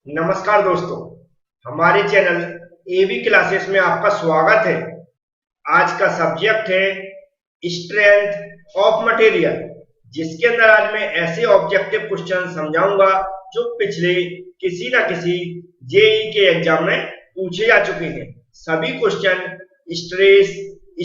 नमस्कार दोस्तों, हमारे चैनल एबी क्लासेस में आपका स्वागत है। आज का सब्जेक्ट है स्ट्रेंथ ऑफ मटेरियल, जिसके अंदर आज मैं ऐसे ऑब्जेक्टिव क्वेश्चन समझाऊंगा जो पिछले किसी ना किसी जेई के एग्जाम में पूछे जा चुके हैं। सभी question stress,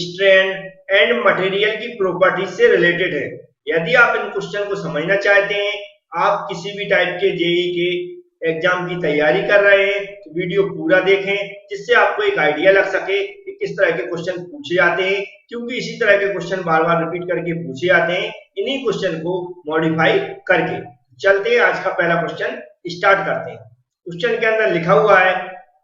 strain and material की प्रॉपर्टीज से रिलेटेड है। यदि आप इन क्वेश्चन को समझना चाहते हैं, आप किसी भी टाइप के जेई के एग्जाम की तैयारी कर रहे हैं, तो वीडियो पूरा देखें, जिससे आपको एक आइडिया लग सके कि किस तरह के क्वेश्चन पूछे जाते हैं। क्योंकि इसी तरह के क्वेश्चन बार बार रिपीट करके पूछे जाते हैं, इन्हीं क्वेश्चन को मॉडिफाई करके। चलते हैं, आज का पहला क्वेश्चन स्टार्ट करते हैं। क्वेश्चन के अंदर लिखा हुआ है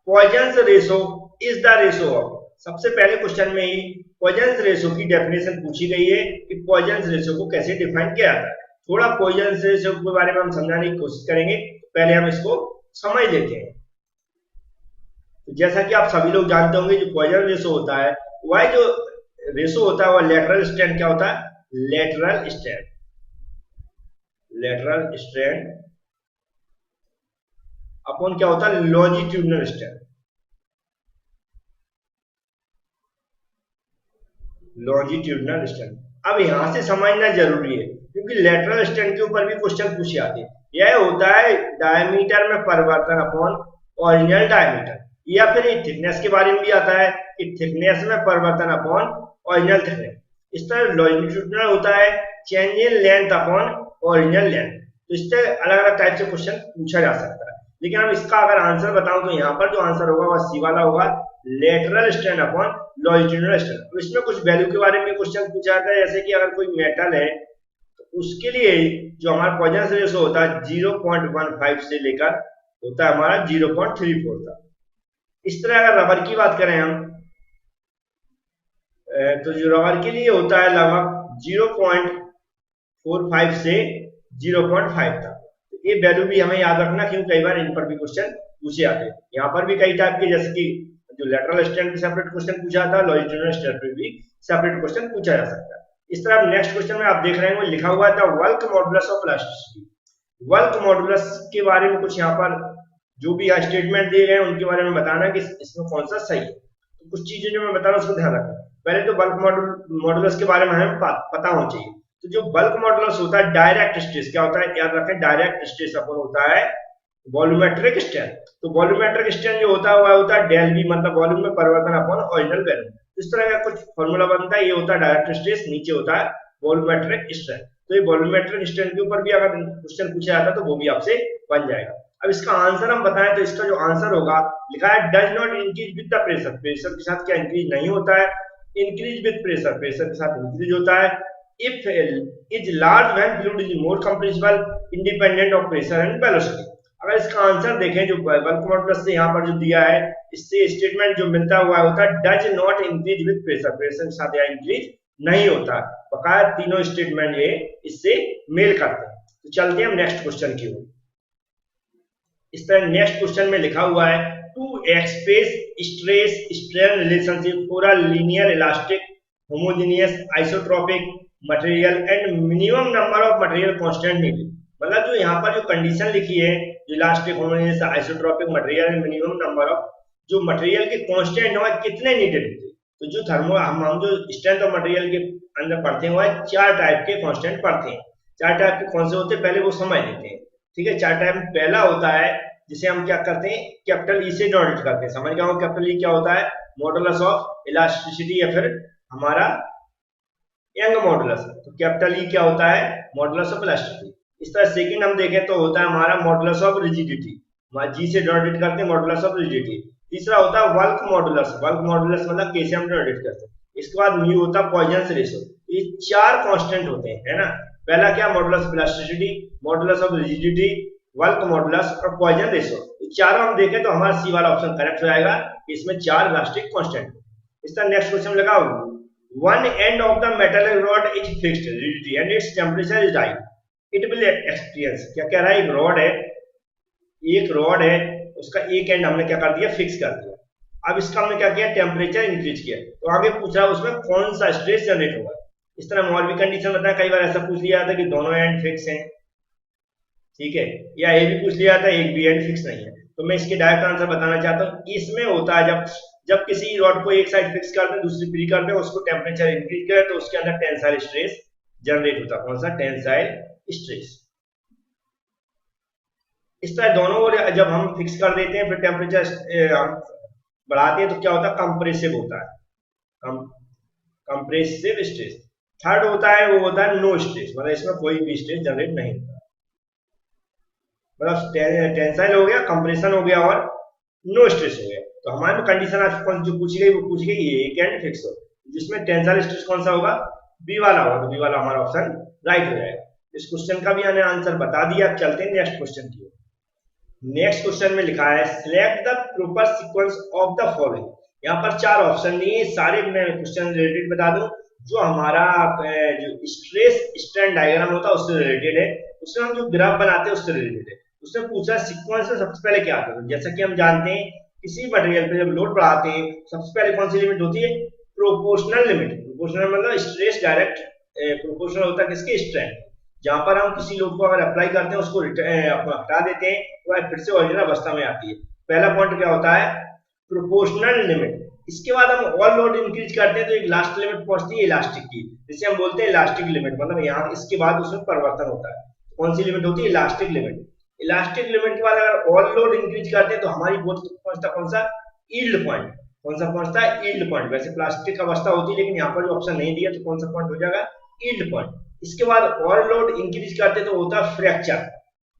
Poisson's ratio is the ratio of. सबसे पहले क्वेश्चन में ही पॉइजन्स रेशो की डेफिनेशन पूछी गई है कि पॉइजन्स रेशो को कैसे डिफाइन किया जाता है। थोड़ा पॉइजन्स रेशो के बारे में हम समझाने की कोशिश करेंगे। पहले हम इसको समझ लेते हैं। तो जैसा कि आप सभी लोग जानते होंगे, जो पॉइजन रेशो होता है वह जो रेशो होता है वह लेटरल स्ट्रेंथ क्या होता है, lateral strength. Lateral strength upon क्या होता है, लॉन्जिट्यूडिनल स्ट्रेंथ। लॉन्जिट्यूडिनल स्ट्रेंथ अब यहां से समझना जरूरी है, क्योंकि लेटरल स्ट्रेंथ के ऊपर भी क्वेश्चन पूछे जाते हैं। यह होता है डायमीटर में परिवर्तन अपॉन ओरिजिनल डायमीटर, या फिर थिकनेस के बारे में भी आता है कि थिकनेस में परिवर्तन अपॉन ओरिजिनल थिकनेस। इस तरह लॉन्जिट्यूडिनल होता है change in length upon original length. तो इस तरह अलग अलग टाइप से क्वेश्चन पूछा जा सकता है। लेकिन अब इसका अगर आंसर बताऊं तो यहाँ पर जो आंसर होगा वह सी वाला होगा, lateral strength upon longitudinal strength. तो इसमें कुछ वैल्यू के बारे में क्वेश्चन पूछा जाता है, जैसे कि अगर कोई मेटल है तो उसके लिए जो हमारा पॉइजन रेशो होता है 0.15 से लेकर होता है हमारा 0.34 तक। इस तरह अगर रबर की बात करें हम, तो जो रबर के लिए होता है लगभग 0.45 से 0.5 तक। तो ये वैल्यू भी हमें याद रखना, क्योंकि कई बार इन पर भी क्वेश्चन पूछे जाते हैं। यहाँ पर भी कई टाइप के, जैसे कि जो लेटरल स्ट्रेंथ पे सेपरेट क्वेश्चन पूछा था, लॉन्जिट्यूडिनल स्ट्रेंथ पे भी सेपरेट क्वेश्चन पूछा जा सकता है। इस तरह नेक्स्ट क्वेश्चन में आप देख रहे हैं लिखा हुआ था work modulus of elasticity. Work modulus के बारे में कुछ यहाँ पर जो भी स्टेटमेंट दिए गए हैं उनके बारे में बताना कि इसमें कौन सा सही है। तो कुछ चीजें जो मैं बता रहा हूँ उसको ध्यान रखना। पहले तो बल्क मॉडुलस के बारे में हमें पता होना चाहिए। तो जो बल्क मॉडुलस होता है डायरेक्ट स्ट्रेस क्या होता है, याद रखें, डायरेक्ट स्ट्रेस अपन होता है वॉल्यूमेट्रिक स्ट्रेन। तो वॉल्यूमेट्रिक स्ट्रेन जो होता है वह होता है डेल वी, मतलब वॉल्यूम में परिवर्तन अपॉन ओरिजिनल वैल्यू। इस तरह का कुछ फॉर्मूला बनता है। ये होता है डायरेक्ट स्ट्रेस, नीचे होता है वॉल्यूमेट्रिक स्ट्रेन। तो ये वॉल्यूमेट्रिक स्ट्रेन के ऊपर भी अगर क्वेश्चन पूछा जाता है तो वो भी आपसे बन जाएगा। अब इसका आंसर हम बताएं तो इसका जो आंसर होगा लिखा है does not increase with the pressure. Pressure के साथ क्या इंक्रीज नहीं होता है, इंक्रीज विद प्रेशर, प्रेशर के साथ इंक्रीज होता है। If is large when fluid is more compressible independent of pressure and velocity. अगर इसका आंसर देखें जो बल्क मॉडुलस से यहाँ पर जो दिया है, इससे स्टेटमेंट जो मिलता हुआ होता है does not increase with pressure, pressure के साथ यह इंक्रीज नहीं होता। बकाया तीनों स्टेटमेंट ये इससे मेल करते हैं। तो चलते हैं हम नेक्स्ट क्वेश्चन की ओर। इस तरह नेक्स्ट क्वेश्चन में लिखा हुआ है to express stress strain relationship for a linear elastic homogeneous isotropic material and minimum number of material constant needed. मतलब जो यहाँ पर जो कंडीशन लिखी है, जो elastic homogeneous isotropic material and minimum number of जो मटेरियल के कांस्टेंट है कितने नीडेड होते हैं। तो जो थर्मो हम जो स्ट्रेंथ ऑफ मटेरियल के अंदर पढ़ते हैं वह चार टाइप के कांस्टेंट पढ़ते हैं। चार टाइप के कौन से होते हैं पहले वो समझ लेते हैं। ठीक है, चार टाइप पहला होता है जिसे हम क्या करते हैं, कैपिटल ई से डिनोट करते हैं। समझ गया हो कैपिटल ई क्या होता है, मॉडुलस ऑफ इलास्टिसिटी या फिर हमारा यंग मॉडुलस। तो कैपिटल ई क्या होता है, मॉडुलस ऑफ इलास्टिसिटी। इस तरह सेकंड हम देखें तो होता है हमारा मॉडुलस ऑफ रिजिडिटी, जी से डिनोट करते हैं मॉडुलस ऑफ रिजिडिटी। तीसरा होता है वर्क मॉडुलस, वर्क मॉडुलस मतलब के से हम डिनोट करते हैं। इसके बाद म्यू होता है पॉइजन्स रेशो। ये चार कांस्टेंट होते हैं, है ना। पहला क्या, modulus of elasticity, modulus of rigidity, work modulus और पॉइजन रेशो। चारों हम देखें तो हमारा सी वाला ऑप्शन करेक्ट हो जाएगा, इसमें चार इलास्टिक कांस्टेंट। इस तरह नेक्स्ट क्वेश्चन लगाओ one end of the metal rod is fixed rigidity and it's temperature is high it will experience. क्या कह रहा है, एक रॉड है उसका एक एंड हमने क्या कर दिया, फिक्स कर दिया। अब इसका हमने क्या किया, टेम्परेचर इंक्रीज किया। तो आगे पूछ रहा है उसमें कौन सा स्ट्रेस जनरेट होगा। इस तरह और भी कंडीशन बताया, कई बार ऐसा पूछ लिया जाता है कि दोनों एंड फिक्स हैं, ठीक है, या ये भी पूछ लिया जाता है एक भी एंड फिक्स नहीं है। तो मैं इसके डायरेक्ट आंसर बताना चाहता हूँ। इसमें होता है जब जब किसी रॉड को एक साइड फिक्स करते हैं, दूसरी फ्री करते हैं, उसको टेम्परेचर इंक्रीज करें तो उसके अंदर टेंसाइल स्ट्रेस जनरेट होता है। कौन सा? Tensile stress. इस तरह दोनों ओर जब हम फिक्स कर देते हैं, फिर टेम्परेचर हम बढ़ाते हैं तो क्या होता है? कंप्रेसिव होता है, कंप्रेसिव स्ट्रेस। थर्ड होता है वो होता है नो स्ट्रेस, मतलब इसमें कोई भी स्ट्रेस जनरेट नहीं होता। मतलब टेंसाइल हो गया, कंप्रेशन हो गया और नो स्ट्रेस हो गया। तो हमारे में कंडीशन आज कौन जो पूछी गई, वो पूछी गई ए कैन फिक्स हो, जिसमें टेंसाइल स्ट्रेस कौन सा होगा? बी वाला होगा। तो बी वाला हमारा ऑप्शन राइट हो जाएगा। इस क्वेश्चन का भी मैंने आंसर बता दिया। चलते हैं नेक्स्ट क्वेश्चन की। नेक्स्ट क्वेश्चन में लिखा है select the proper sequence of the following. यहाँ पर चार ऑप्शन दिए, सारे मैं क्वेश्चन रिलेटेड बता दूं। जो हमारा जो स्ट्रेस स्ट्रेन डायग्राम होता है उससे रिलेटेड है, उसमें हम जो ग्राफ बनाते हैं उससे रिलेटेड है। उसने पूछा सीक्वेंस में सबसे पहले क्या आता है। जैसा कि हम जानते हैं किसी मटेरियल पे जब लोड बढ़ाते हैं सबसे पहले कौन सी लिमिट होती है? Proportional limit. प्रोपोर्शनल मतलब स्ट्रेस डायरेक्ट प्रोपोर्शनल होता है किसके? स्ट्रेन। जहां पर हम किसी लोड को अगर अप्लाई करते हैं उसको हटा देते हैं तो फिर से ओरिजिनल अवस्था में आती है। पहला पॉइंट क्या होता है? Proportional limit. इसके बाद हम और लोड इंक्रीज करते हैं तो एक लास्ट लिमिट पहुंचती है इलास्टिक की, जिसे हम बोलते हैं इलास्टिक लिमिट। मतलब यहाँ इसके बाद उसमें परिवर्तन होता है। कौन सी लिमिट होती है? Elastic limit. इलास्टिक लिमिट के बाद अगर और लोड इंक्रीज करते हैं तो हमारी बोथ पहुंचता कौन सा? Yield point. कौन सा पहुंचता है? Yield point. वैसे प्लास्टिक अवस्था होती है लेकिन यहाँ पर जो ऑप्शन नहीं दिया तो कौन सा पॉइंट हो जाएगा? Yield point. इसके बाद और लोड इंक्रीज करते तो होता है फ्रैक्चर।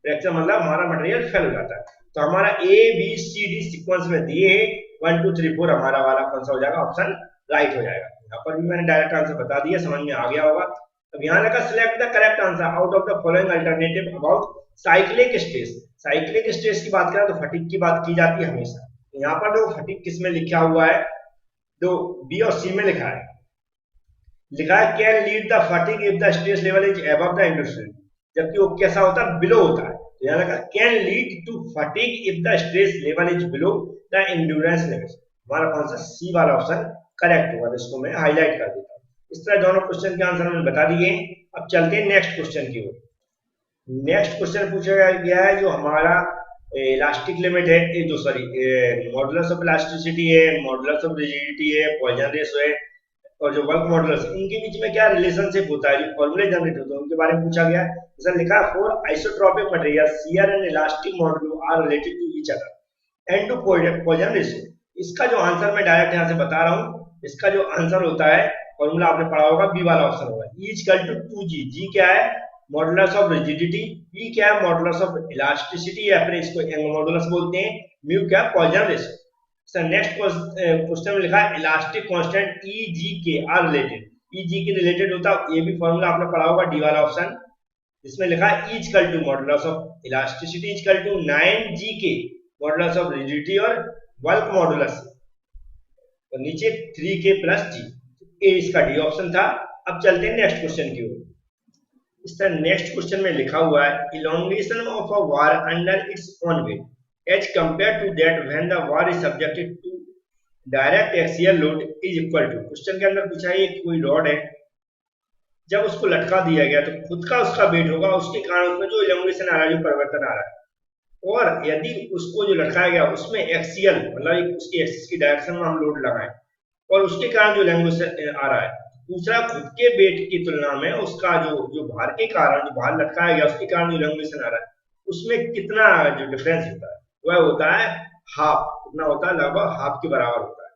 फ्रैक्चर मतलब हमारा मटेरियल फेल हो जाता है। तो हमारा A B C D sequence में दिए 1 2 3 4 हमारा वाला कौन सा हो जाएगा? ऑप्शन राइट हो जाएगा। यहाँ पर भी मैंने डायरेक्ट आंसर बता दिया, समझ में आ गया होगा। अब यहाँ लगा select the correct answer out of the following alternative about cyclic stress. Cyclic stress की बात करें तो फटीग की बात की जाती है हमेशा। यहाँ पर जो फटीग किसमें लिखा हुआ है? तो बी और सी में लिखा है can lead the fatigue if the stress level is above the industrial, जबकि वो कैसा होता है? बिलो होता है। तो यहाँ लगा can lead to fatigue if the stress level is below the endurance level. हमारा कौन सा? सी वाला ऑप्शन करेक्ट होगा। इसको मैं हाईलाइट कर देता हूँ। इस तरह दोनों क्वेश्चन के आंसर मैंने बता दिए। अब चलते हैं नेक्स्ट क्वेश्चन की ओर। नेक्स्ट क्वेश्चन पूछा गया है जो हमारा इलास्टिक लिमिट है, जो सॉरी मॉडुलस ऑफ इलास्टिसिटी है, मॉडुलस ऑफ रिजिडिटी है, पॉइजन रेशो है और जो वर्क मॉडुलस, इनके बीच में क्या रिलेशनशिप होता है, जो फॉर्मूले जनरेट होते हैं उनके बारे में पूछा गया। जैसा लिखा है for isotropic material shear and elastic moduli are related to each other and to Poisson ratio. इसका जो आंसर मैं डायरेक्ट यहाँ से बता रहा हूँ, इसका जो आंसर होता है फॉर्मूला आपने पढ़ा होगा, बी वाला ऑप्शन होगा। ई इक्वल टू 2g। जी क्या है? Modulus of rigidity. ई क्या है? मॉडुलस ऑफ इलास्टिसिटी या फिर इसको यंग मॉडुलस बोलते हैं। म्यू क्या? Poisson ratio. Sir next question में लिखा है इलास्टिक कांस्टेंट ई जी के आर रिलेटेड। ई जी के रिलेटेड होता है, ये भी फॉर्मूला आपने पढ़ा होगा, डी वाला ऑप्शन। इसमें लिखा है E equal to modulus of elasticity equal to 9g के मॉडुलस ऑफ रिजिडिटी और वर्क मॉडुलस और नीचे 3k प्लस जी। ए इसका डी ऑप्शन था। अब चलते हैं नेक्स्ट क्वेश्चन की ओर। इस तरह नेक्स्ट क्वेश्चन में लिखा हुआ है elongation of a bar under its own weight as compare to that when the bar is subjected to direct axial load is equal to. Question के अंदर पूछा है कोई रॉड है, जब उसको लटका दिया गया तो खुद का उसका वेट होगा, उसके कारण उसमें जो इलोंगेशन आ रहा है, जो परिवर्तन आ रहा है, और यदि उसको जो लटकाया गया उसमें एक्सियल मतलब उसकी एक्सिस की डायरेक्शन में हम लोड लगाएं और उसके कारण जो इलोंगेशन आ रहा है, दूसरा खुद के वेट की तुलना में उसका जो भार के कारण, जो भार लटकाया गया उसके कारण जो इलोंगेशन आ रहा है, उसमें कितना जो डिफरेंस होता है वह होता है हाफ। कितना होता है? लगभग हाफ के बराबर होता है।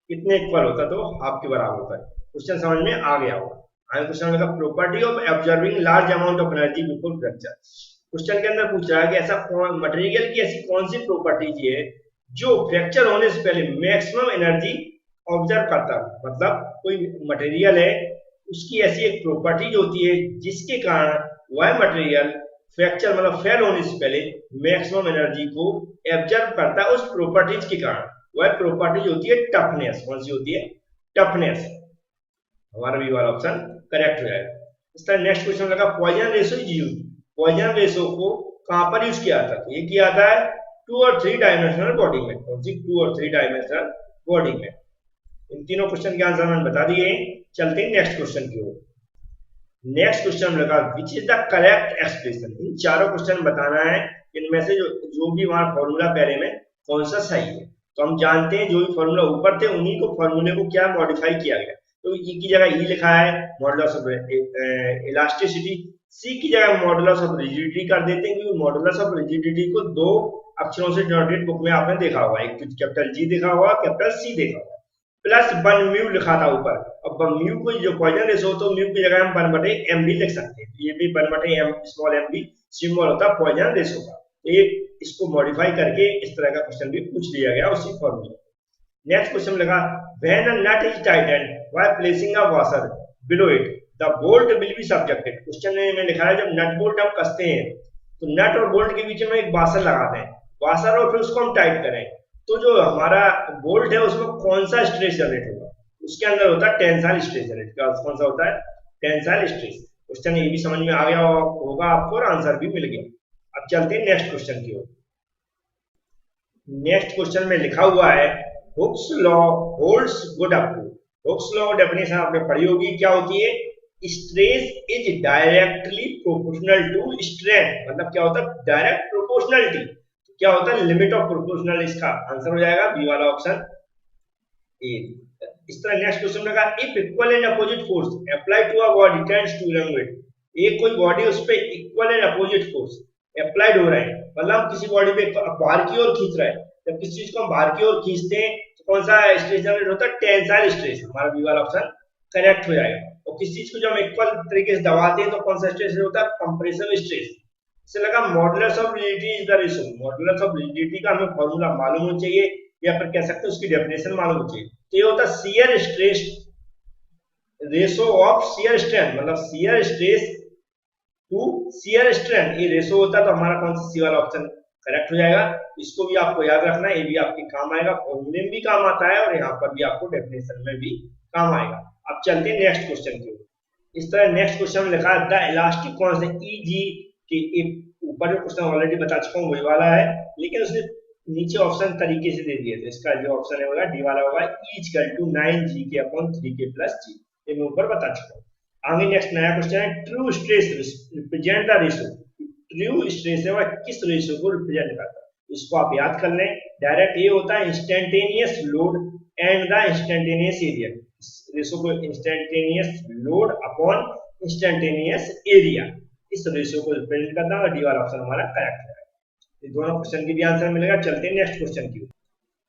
कितने इक्वल होता है? तो हाफ के बराबर होता है। क्वेश्चन समझ में आ गया होगा। आगे क्वेश्चन का property of observing large amount of energy before fracture. Question के अंदर पूछ रहा है कि ऐसा मटेरियल की ऐसी कौन सी प्रॉपर्टीज है जो फ्रैक्चर होने से पहले मैक्सिमम एनर्जी ऑब्जर्व करता है। मतलब कोई मटेरियल है, उसकी ऐसी एक प्रॉपर्टीज होती है जिसके कारण वह मटेरियल फ्रैक्चर मतलब फेल होने से पहले मैक्सिमम एनर्जी को ऑब्जर्व करता है। उस प्रॉपर्टीज के कारण वह प्रॉपर्टीज होती है टफनेस। कौन सी होती है? टफनेस। हमारा भी वाला ऑप्शन करेक्ट हो जाएगा। इस तरह नेक्स्ट क्वेश्चन लगा Poisson ratio is used. Poisson ratio को कहां पर यूज किया जाता है? तो ये किया जाता है 2 और 3 डायमेंशनल बॉडी में। कौन सी? 2 और 3 डायमेंशनल बॉडी में। इन तीनों क्वेश्चन के आंसर मैंने बता दिए। चलते हैं नेक्स्ट क्वेश्चन की ओर। नेक्स्ट क्वेश्चन लगा which is the correct expression. इन चारों क्वेश्चन बताना है इनमें से जो भी वहां फॉर्मूला पहले में कौन सा सही है। तो हम जानते हैं जो भी फॉर्मूला ऊपर थे उन्हीं को फॉर्मूले को क्या मॉडिफाई किया गया। तो ई की जगह ई लिखा है मॉडुलस ऑफ इलास्टिसिटी, सी की जगह मॉडुलस ऑफ रिजिडिटी कर देते हैं क्योंकि मॉडुलस ऑफ रिजिडिटी को दो अक्षरों से डिनोटेड बुक में आपने देखा होगा, एक कैपिटल जी देखा होगा, कैपिटल सी देखा होगा, प्लस 1 म्यू लिखा था ऊपर। अब म्यू को जो पॉइजन रेशो तो म्यू की जगह हम 1/m भी लिख सकते हैं, ये भी 1/m स्मॉल m भी सिंबल होता है पॉइजन रेशो का। तो ये इसको मॉडिफाई करके इस तरह का क्वेश्चन भी पूछ लिया गया उसी फॉर्मूले। नेक्स्ट क्वेश्चन लगा when a nut is tightened while placing a washer below it the bolt will be subjected. Question में लिखा है जब नट बोल्ट हम कसते हैं तो नट और बोल्ट के बीच में एक वाशर लगाते हैं, वाशर और फिर उसको हम टाइट करें तो जो हमारा बोल्ट है उसमें कौन सा स्ट्रेस जनरेट होगा, उसके अंदर होता है टेंसाइल स्ट्रेस जनरेट। कौन सा होता है? Tensile stress. क्वेश्चन ये भी समझ में आ गया होगा आपको और आंसर भी मिल गया। अब चलते हैं नेक्स्ट क्वेश्चन की ओर। नेक्स्ट क्वेश्चन में लिखा हुआ है Hooke's law holds good up to. Hooke's law definition आपने पढ़ी होगी, क्या होती है? Stress is directly proportional to strain, मतलब क्या होता है? Direct proportionality. क्या होता है? Limit of proportional. इसका आंसर हो जाएगा बी वाला ऑप्शन ए। इस तरह नेक्स्ट क्वेश्चन में कहा if equal and opposite force apply to a body tends to elongate. एक कोई बॉडी उस पे equal and opposite force applied हो रहा है, मतलब किसी बॉडी पे बाहर की ओर खींच रहा है, जब किसी चीज को हम बाहर की ओर खींचते हैं तो कौन सा स्ट्रेस जनरेट होता है? Tensile stress. हमारा बी वाला ऑप्शन करेक्ट हो जाएगा। और किसी चीज को जब हम इक्वल तरीके से दबाते हैं तो कौन सा स्ट्रेस होता है? Compressive stress. इसे लगा modulus of rigidity is the ratio. Modulus of rigidity का हमें फॉर्मूला मालूम होना चाहिए या फिर कह सकते हैं उसकी डेफिनेशन मालूम होनी चाहिए। तो ये होता है shear stress ratio of shear strength, मतलब shear stress to shear strength, ये रेशो होता है। तो हमारा कौन सा सी वाला ऑप्शन करेक्ट हो जाएगा। इसको भी आपको याद रखना है, ये भी आपके काम आएगा, फॉर्मूले में भी काम आता है और यहाँ पर भी आपको डेफिनेशन में भी काम आएगा। अब चलते हैं नेक्स्ट क्वेश्चन की ओर। इस तरह नेक्स्ट क्वेश्चन में लिखा है द इलास्टिक कांस्टेंट ई जी के ऊपर जो क्वेश्चन ऑलरेडी बता चुका हूँ वही वाला है, लेकिन उसने नीचे ऑप्शन तरीके से दे दिए थे। इसका जो ऑप्शन है डी वाला होगा ई इक्वल टू 9g के अपॉन 3k प्लस g, ये मैं ऊपर बता चुका हूँ। आगे नेक्स्ट नया क्वेश्चन है true stress represent the ratio. True stress है वह किस रेशियो को रिप्रेजेंट करता है, इसको आप याद कर लें। डायरेक्ट ये होता है instantaneous load and the instantaneous area. Ratio को instantaneous load upon instantaneous area, इस रेशियो को रिप्रेजेंट करता है और डी वाला ऑप्शन हमारा करेक्ट है। ये दोनों क्वेश्चन की भी आंसर मिलेगा। चलते हैं नेक्स्ट क्वेश्चन की।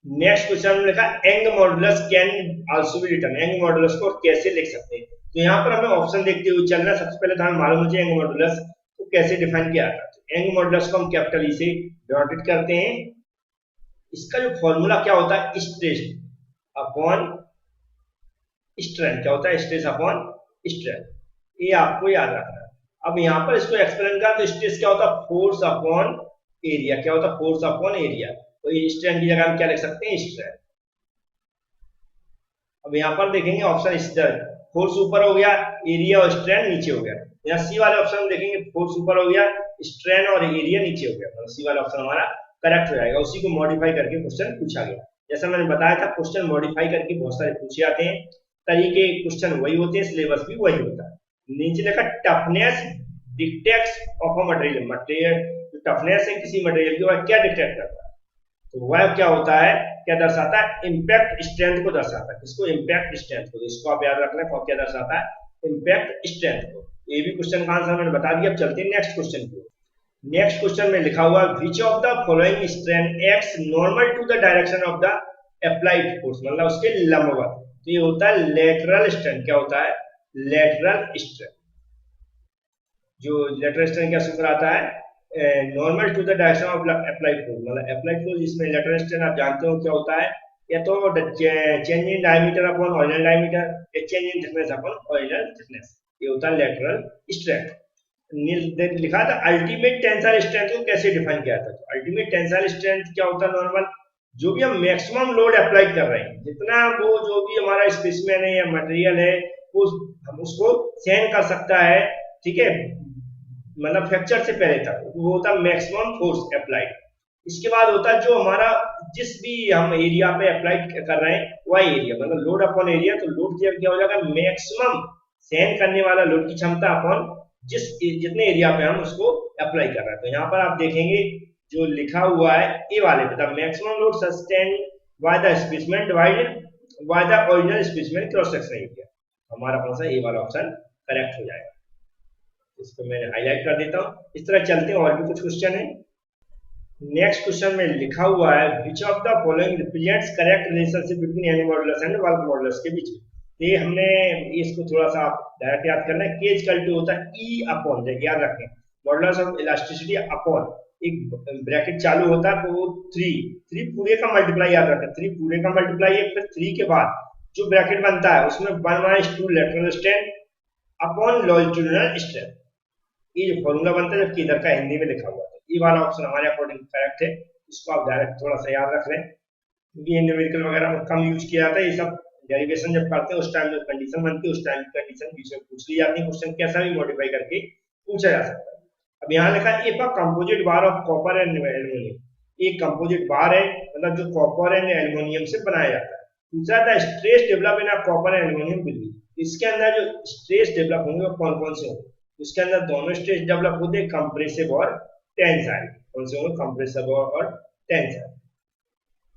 नेक्स्ट क्वेश्चन में लिखा Young modulus can also be written. Young modulus को कैसे लिख सकते हैं, तो यहाँ पर हमें ऑप्शन देखते हुए चलना। सबसे पहले तो हमें मालूम हो यंग मॉडुलस को कैसे डिफाइन किया जाता है। यंग मॉडुलस को हम कैपिटल ई से डिनोटेट करते हैं। इसका जो फॉर्मूला क्या होता है? Stress upon strength. क्या होता है? स्ट्रेस अपॉन स्ट्रेंथ, ये आपको याद रखना है। अब यहाँ पर इसको एक्सप्लेन करा तो स्ट्रेस क्या होता है? Force upon area. क्या होता है? Force upon area. तो ये स्ट्रेंथ की जगह हम क्या लिख सकते हैं? स्ट्रेंथ। अब यहाँ पर देखेंगे ऑप्शन इस तरह, फोर्स ऊपर हो गया, एरिया और स्ट्रेंथ नीचे हो गया। यहाँ सी वाले ऑप्शन में देखेंगे फोर्स ऊपर हो गया, स्ट्रेंथ और एरिया नीचे हो गया, मतलब सी वाला ऑप्शन हमारा करेक्ट हो जाएगा। उसी को मॉडिफाई करके क्वेश्चन पूछा गया। जैसा मैंने बताया था क्वेश्चन मॉडिफाई करके बहुत सारे पूछे जाते हैं, तरीके क्वेश्चन वही होते हैं, सिलेबस भी वही होता है। नीचे लिखा toughness detects of a material. Material toughness है किसी मटेरियल की वह क्या डिटेक्ट करता है? तो वह क्या होता है, क्या दर्शाता है? इंपैक्ट स्ट्रेंथ को दर्शाता है। इसको इंपैक्ट स्ट्रेंथ को, इसको आप याद रखना है क्या दर्शाता है? इंपैक्ट स्ट्रेंथ को। ये भी क्वेश्चन का आंसर मैंने बता दिया। अब चलते हैं नेक्स्ट क्वेश्चन को। नेक्स्ट क्वेश्चन में लिखा हुआ which of the following strength acts normal to the direction of the applied force, मतलब उसके लंबवत। तो ये होता है लेटरल स्ट्रेंथ। क्या होता है? Lateral strength. जो लेटरल स्ट्रेंथ क्या सूत्र आता है? Normal to the direction of applied force, मतलब अप्लाइड फोर्स इसमें लेटरल स्ट्रेंथ आप जानते हो क्या होता है? या तो change in diameter upon original diameter या change in thickness upon original thickness, ये होता है लेटरल स्ट्रेंथ। लिखा था अल्टीमेट टेंसाइल स्ट्रेंथ को कैसे डिफाइन किया था? तो अल्टीमेट टेंसाइल स्ट्रेंथ क्या होता है? नॉर्मल, जो भी हम मैक्सिमम लोड अप्लाई कर रहे हैं, जितना वो जो भी हमारा स्पेसिमेन है या मटेरियल है हम उसको सहन कर सकता है, ठीक है, मतलब फ्रैक्चर से पहले तक, वो होता है मैक्सिमम फोर्स अप्लाइड। इसके बाद होता है जो हमारा जिस भी हम एरिया पे अप्लाई कर रहे हैं वह एरिया, मतलब लोड अपॉन एरिया। तो लोड क्या हो जाएगा? मैक्सिमम सहन करने वाला लोड की क्षमता अपॉन जितने एरिया पे हम उसको अप्लाई कर रहे हैं। तो यहाँ पर आप देखेंगे जो लिखा हुआ है ए वाले पे, the maximum load sustain by the specimen divided by the original specimen cross section area, हमारा कौन सा ए वाला ऑप्शन करेक्ट हो जाएगा। इसको मैं हाईलाइट कर देता हूँ। इस तरह चलते हैं, और भी कुछ क्वेश्चन है। नेक्स्ट क्वेश्चन में लिखा हुआ है विच of the following represents correct relationship between any modulus and work modulus के बीच में। ये हमने इसको थोड़ा सा आप डायरेक्ट याद करना है। के इक्वल टू होता है ई अपॉन, याद रखें, मॉडुलस ऑफ इलास्टिसिटी अपॉन एक ब्रैकेट चालू होता है तो वो 3 पूरे का मल्टीप्लाई याद रखें, 3 पूरे का मल्टीप्लाई है, फिर 3 के बाद जो ब्रैकेट बनता है उसमें 1/2 lateral strength upon longitudinal strength, ये जो फॉर्मूला बनता है जबकि इधर का हिंदी में लिखा हुआ है। ये वाला ऑप्शन हमारे अकॉर्डिंग करेक्ट है, इसको आप डायरेक्ट थोड़ा सा याद रख लें क्योंकि ये न्यूमेरिकल वगैरह में कम यूज किया जाता है। ये सब डेरिवेशन जब करते हैं उस टाइम जो कंडीशन बनती है उस टाइम की कंडीशन बीच में पूछ ली जाती है, क्वेश्चन कैसा भी मॉडिफाई करके पूछा जा सकता है। अब यहाँ लिखा है if a composite bar of copper and aluminium, एक कंपोजिट बार है मतलब जो कॉपर एंड एल्यूमिनियम से बनाया जाता है। दूसरा था stress develop in copper and aluminium building, इसके अंदर जो स्ट्रेस डेवलप होंगे वो कौन कौन से होंगे, इसके अंदर दोनों स्ट्रेस डेवलप होते हैं, कंप्रेसिव और टेंसाइल। कौन से होंगे, कंप्रेसिव और टेंसाइल।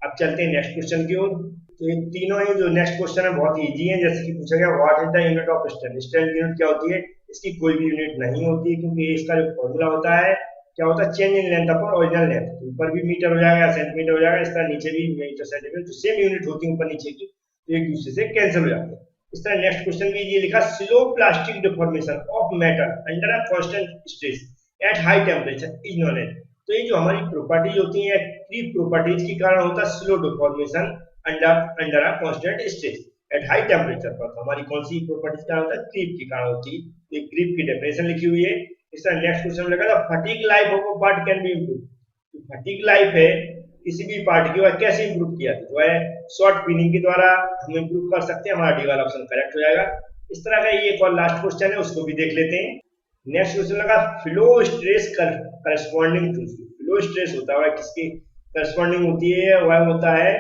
अब चलते हैं नेक्स्ट क्वेश्चन की ओर। तो ये तीनों ही जो नेक्स्ट क्वेश्चन है बहुत इजी है। जैसे कि पूछा गया what is the unit of strength, strength unit क्या होती है, इसकी कोई भी यूनिट नहीं होती है क्योंकि इसका जो फॉर्मूला होता है क्या होता है, change in length upon original length. ऊपर भी मीटर हो जाएगा, सेंटीमीटर हो जाएगा, इस तरह नीचे भी मीटर सेंटीमीटर, जो सेम यूनिट होती है ऊपर नीचे की, तो एक दूसरे से कैंसिल हो जाते हैं। इस तरह नेक्स्ट क्वेश्चन में ये लिखा slow plastic deformation of metal under a constant stress at high temperature is known as. तो ये जो हमारी प्रॉपर्टीज होती है क्रीप प्रॉपर्टीज के कारण होता है slow deformation under a constant stress at high temperature पर। तो हमारी कौन सी प्रॉपर्टीज का होता है, क्रीप के कारण होती है। तो क्रीप की डेफिनेशन लिखी हुई है। इस तरह नेक्स्ट क्वेश्चन में लगा fatigue life of a part can be improve. तो फटीग लाइफ है किसी भी पार्ट की वह कैसे इंप्रूव किया तो है शॉर्ट पिनिंग के द्वारा हम इंप्रूव कर सकते हैं। हमारा डी वाला ऑप्शन करेक्ट हो जाएगा। इस तरह का ये एक और लास्ट क्वेश्चन है, उसको भी देख लेते हैं। नेक्स्ट क्वेश्चन लगा flow stress corresponding to, flow stress होता है किसकी करस्पॉन्डिंग होती है, वह होता है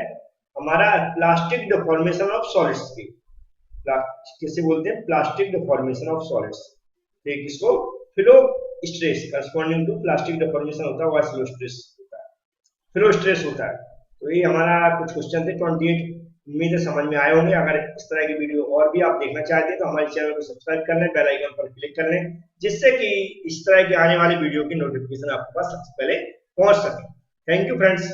हमारा प्लास्टिक डिफॉर्मेशन ऑफ सॉलिड्स की। किसे बोलते हैं, प्लास्टिक डिफॉर्मेशन ऑफ सॉलिड्स। तो किसको, flow stress corresponding to plastic deformation होता है, वह फ्लो स्ट्रेस होता है, फ्लो स्ट्रेस होता है। तो ये हमारा कुछ क्वेश्चन थे 28, उम्मीद है समझ में आए होंगे। अगर इस तरह की वीडियो और भी आप देखना चाहते हैं तो हमारे चैनल को सब्सक्राइब कर लें, बेल आइकन पर क्लिक कर लें, जिससे कि इस तरह की आने वाली वीडियो की नोटिफिकेशन आपके पास सबसे पहले पहुंच सके। Thank you friends.